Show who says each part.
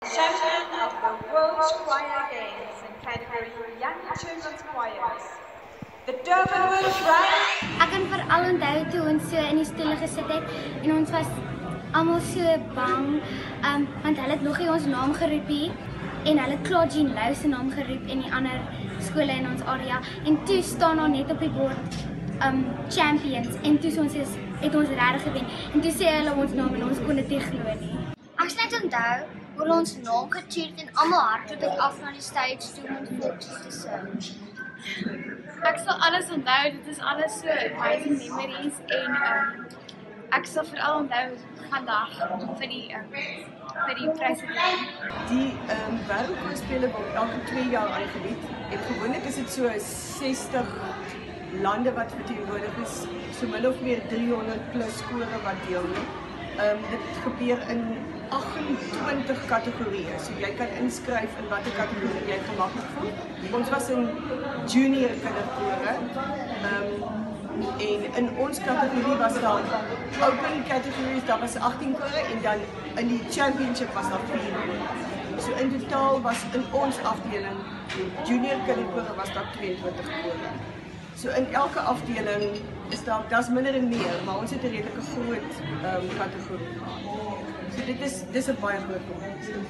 Speaker 1: Champion of the World Choir Games in category Young Children's Choirs. The Durbanwood Friends.
Speaker 2: Ek kan veral onthou toe ons so in die stoele gesit het en ons was almal so bang, want hulle het nog nie ons naam geroep nie en hulle het Claude Jean Lou se naam geroep en die ander skole in ons area en toe staan daar net op die bord champions en toe het ons regtig gewen en toe sê hulle ons naam en ons kon dit nie glo nie.
Speaker 3: Ek net onthou hoe ons naam gecheer en almal hardloop het af na die stage toe om foto's te sing.
Speaker 4: Ek sal alles onthou, dit is alles so amazing memories en ek sal veral onthou vandag vir die president.
Speaker 5: Die wêreldkoorspele word elke 2 jaar aangebied en gewoonlik is dit so 60 lande wat verteenwoordig is, so min of meer 300 plus skole wat deelneem. Dit gebeur in 28 kategorieë, so jy kan inskryf in watter kategorie jy gemaklik voel. Ons was in junior kinderkore en in ons kategorie was daar open categories, daar was 18 kore en dan in die championship was daar 4 kore. So in totaal was in ons afdeling junior kinderkore was daar 22 kore. So in elke afdeling is daar's minder en meer, maar ons het 'n redelike groot kategorie. So dit is 'n baie groot probleem.